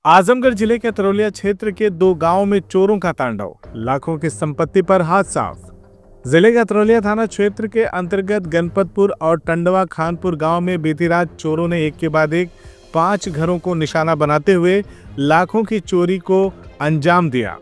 आजमगढ़ जिले के तरौलिया क्षेत्र के दो गांवों में चोरों का तांडव, लाखों की संपत्ति पर हाथ साफ। जिले के तरौलिया थाना क्षेत्र के अंतर्गत गणपतपुर और टंडवा खानपुर गांव में बीती रात चोरों ने एक के बाद एक 5 घरों को निशाना बनाते हुए लाखों की चोरी को अंजाम दिया।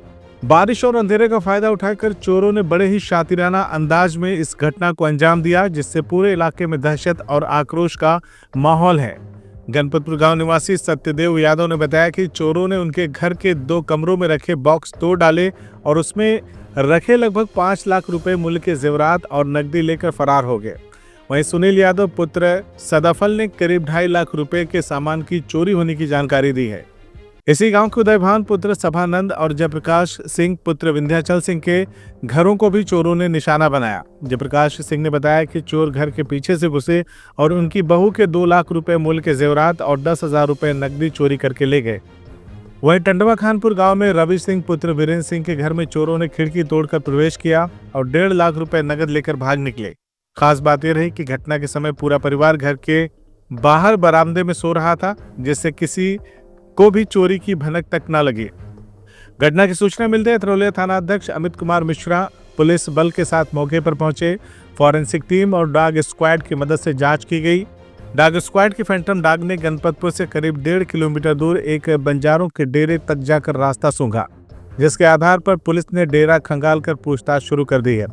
बारिश और अंधेरे का फायदा उठाकर चोरों ने बड़े ही शातिराना अंदाज में इस घटना को अंजाम दिया, जिससे पूरे इलाके में दहशत और आक्रोश का माहौल है। गणपतपुर गांव निवासी सत्यदेव यादव ने बताया कि चोरों ने उनके घर के 2 कमरों में रखे बॉक्स तोड़ डाले और उसमें रखे लगभग 5 लाख रुपए मूल्य के जेवरात और नकदी लेकर फरार हो गए। वहीं सुनील यादव पुत्र सदाफल ने करीब 2.5 लाख रुपए के सामान की चोरी होने की जानकारी दी है। इसी गांव के उदयभान पुत्र सभानंद और जयप्रकाश सिंह पुत्र विंध्याचल सिंह के घरों को भी चोरों ने निशाना बनाया। जयप्रकाश सिंह ने बताया कि चोर घर के पीछे से घुसे और उनकी बहू के 2 लाख रुपए मूल्य के जेवरात और 10,000 रुपए नकदी चोरी करके ले गए। वहीं टंडवा खानपुर गांव में रवि सिंह पुत्र वीरेंद्र सिंह के घर में चोरों ने खिड़की तोड़कर प्रवेश किया और 1.5 लाख रुपए नकद लेकर भाग निकले। खास बात यह रही कि घटना के समय पूरा परिवार घर के बाहर बरामदे में सो रहा था, जिससे किसी को भी चोरी की भनक तक न लगी। घटना की सूचना मिलते तरौलिया थाना अध्यक्ष अमित कुमार मिश्रा पुलिस बल के साथ मौके पर पहुंचे। फॉरेंसिक टीम और डॉग स्क्वाड की मदद से जांच की गई। डॉग स्क्वाड की फैंटम डॉग ने गणपतपुर से करीब 1.5 किलोमीटर दूर एक बंजारों के डेरे तक जाकर रास्ता सूंघा, जिसके आधार पर पुलिस ने डेरा खंगालकर पूछताछ शुरू कर दी है।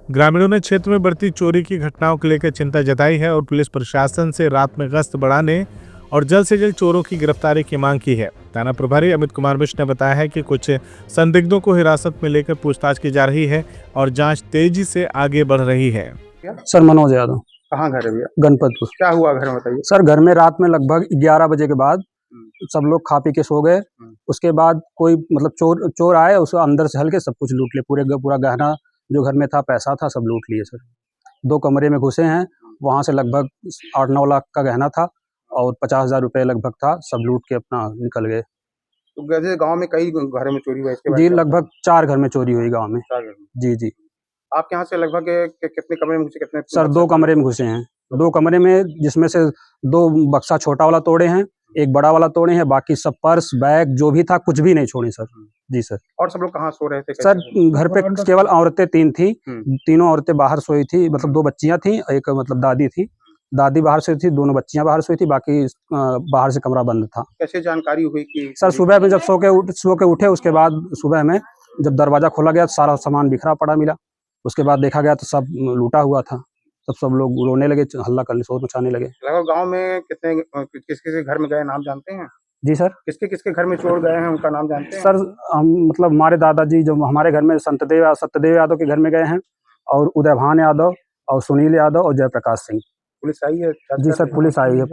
ग्रामीणों ने क्षेत्र में बढ़ती चोरी की घटनाओं को लेकर चिंता जताई है और पुलिस प्रशासन से रात में गश्त बढ़ाने और जल्द से जल्द चोरों की गिरफ्तारी की मांग की है। थाना प्रभारी अमित कुमार मिश्र ने बताया है कि कुछ संदिग्धों को हिरासत में लेकर पूछताछ की जा रही है और जांच तेजी से आगे बढ़ रही है। सर मनोज यादव। कहाँ घर है भैया? गणपतपुर। क्या हुआ घर में बताइए। सर घर में रात में लगभग 11 बजे के बाद सब लोग खा पी के सो गए। उसके बाद कोई मतलब चोर आए, उसे अंदर से हल्के सब कुछ लूट लिए। पूरा गहना जो घर में था, पैसा था, सब लूट लिए। सर 2 कमरे में घुसे हैं, वहां से लगभग 8-9 लाख का गहना था और 50,000 रुपए लगभग था, सब लूट के अपना निकल गए। तो जैसे गांव में कई घरों में चोरी हुई है? जी लगभग 4 घर में चोरी हुई गांव में। 4 घर में? जी जी। आप यहाँ से लगभग कितने कमरे में घुसे? कितने? सर 2 कमरे में घुसे हैं। 2 कमरे में, जिसमें से 2 बक्सा छोटा वाला तोड़े हैं, एक बड़ा वाला तोड़े हैं। बाकी सब पर्स बैग जो भी था कुछ भी नहीं छोड़े सर। जी सर। और सब लोग कहाँ सो रहे थे? सर घर पे केवल औरतें 3 थी। तीनों औरतें बाहर सोई थी, मतलब 2 बच्चियां थी, एक मतलब दादी थी। दादी बाहर सोई थी, दोनों बच्चियां बाहर सोई थी, बाकी बाहर से कमरा बंद था। कैसे जानकारी हुई कि? सर सुबह में जब सो के उठे, उसके बाद सुबह में जब दरवाजा खोला गया तो सारा सामान बिखरा पड़ा मिला। उसके बाद देखा गया तो सब लूटा हुआ था। सब लोग रोने लगे, हल्ला करने, शोर मचाने लगे। लगभग गांव में कितने किसके घर में गए, नाम जानते हैं? जी सर। किसके घर में चोर गए हैं, उनका नाम जानते हैं? सर हम मतलब हमारे दादाजी जो हमारे घर में सत्यदेव यादव के घर में गए हैं, और उदयभान यादव और सुनील यादव और जयप्रकाश सिंह। पुलिस आई है? जी सर पुलिस आई है।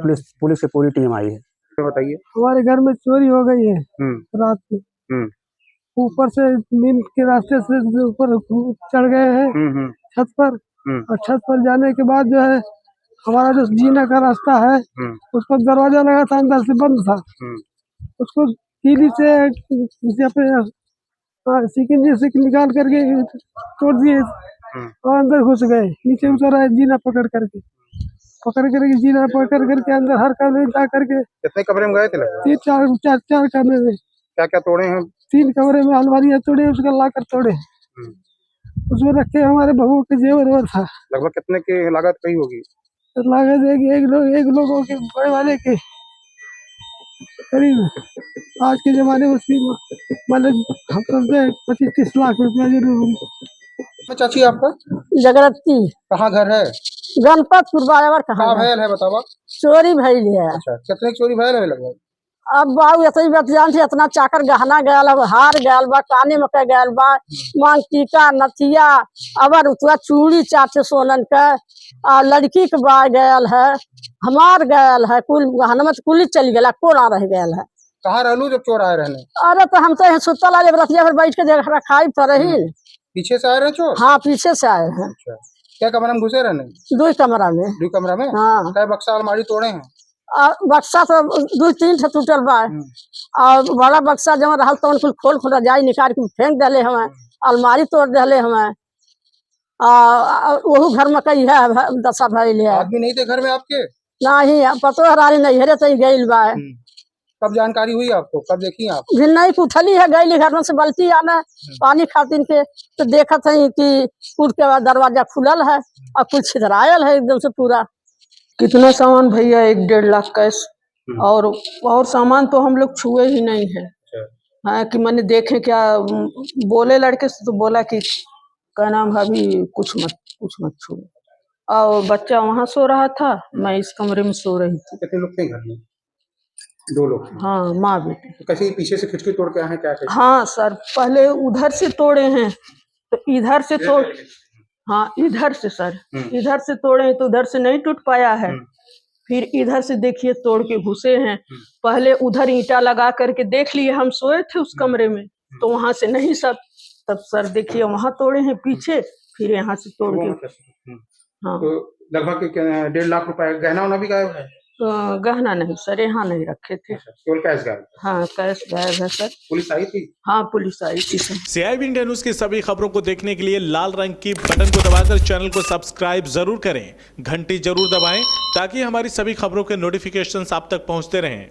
पुलिस की पूरी टीम आई है। बताइए। हमारे घर में चोरी हो गई है रात में। ऊपर से नीम के रास्ते से ऊपर चढ़ गए हैं छत पर। और छत पर जाने के बाद जो है, हमारा जो जीना का रास्ता है उस पर दरवाजा लगा था, अंदर से बंद था। उसको कीली से सिकंजी से निकाल करके तोड़ दिए और अंदर घुस गए। नीचे उतर आए जीना पकड़ करके जीना पकड़ करके अंदर हर कमरे में जा करके। कितने कमरे में गए थे? 4 कमरे में। क्या क्या तोड़े हैं? 3 कमरे में अलमारियां तोड़े, उसका लाकर तोड़े। उसमें रखे हमारे बहू के जेवर था। लगभग कितने की लागत कही होगी? लागत एक लोगों के बड़े वाले के करीब आज के जमाने में उसकी मतलब हम समझे 25-30 लाख रुपया जरूर होगी। चाची आपका? जगरत्ती। कहाँ घर है? गणपतपुर बराबर। कहाँ भैल है बतावा? चोरी भइल है। अच्छा, कितने की चोरी भैल है लगभग? अब बाबू इतनी बात जानती, इतना चाकर गहना गयल, हार गयल बा, काने में का गयल बा, मांग टीका नथिया, अबर उतवा चूड़ी 4 सोनन का, लड़की के बा गयल है, हमार गयल है, कुल गहना में कुल चली गया, कोना रह गयल है। कहाँ रहलू जब चोर आए रहने? अरे तो हम तो सुतल आले रतिया पर बैठ के देख रखाई तो रही। पीछे से आए रहे चोर? हाँ पीछे से आए हैं। अच्छा, क्या कमरा में घुसे रहने? 2 कमरा में। 2 कमरा में? हाँ। क्या बक्सा अलमारी तोड़े हैं? बक्सा तो 2-3 टूटल बा, और बड़ा बक्सा जब रहा तो कुल खोल जाई निकाल के फेंक दिले हमें। अलमारी तोड़ दिले हमें। वही घर में कई है दशा भइल है। आदमी नहीं थे घर में आपके? नहीं, पतो हरारी नहीं हरे तो गइल बा। कब जानकारी हुई आपको, कब देखी आप? भी नहीं उठली है, गई घर में से बल्टी आना पानी खातिर के, तो देखा था कि कूद के बाद दरवाजा खुलल है और कुछ छितरायल है एकदम से पूरा। कितना सामान भैया, 1-1.5 लाख कैश और सामान तो हम लोग छुए ही नहीं है। हाँ कि मैंने देखे क्या बोले लड़के से, तो बोला कि क्या नाम भाभी कुछ मत छुए। और बच्चा वहाँ सो रहा था, मैं इस कमरे में सो रही थी। कितने लोग थे घर में? 2 लोग। हाँ, माँ बेटी। तो कैसे पीछे से खिड़की तोड़ के आए हैं, क्या कैसे? हाँ सर, पहले उधर से तोड़े हैं तो इधर से तोड़, हाँ इधर से सर, इधर से तोड़े हैं तो उधर से नहीं टूट पाया है। फिर इधर से देखिए तोड़ के घुसे हैं। पहले उधर ईंटा लगा करके देख लिए, हम सोए थे उस कमरे में, तो वहां से नहीं सब, तब सर देखिए वहां तोड़े हैं पीछे, फिर यहाँ से तोड़ के। हाँ, तो लगभग 1.5 लाख रुपए गहना उना भी गायब है? गहना नहीं सर, यहाँ नहीं रखे थे। केवल कैश गायब? हाँ कैश गायब है सर। पुलिस आई थी? हाँ पुलिस आई थी सर। CIB इंडिया न्यूज की सभी खबरों को देखने के लिए लाल रंग की बटन को दबाकर चैनल को सब्सक्राइब जरूर करें, घंटी जरूर दबाएं ताकि हमारी सभी खबरों के नोटिफिकेशंस आप तक पहुंचते रहें।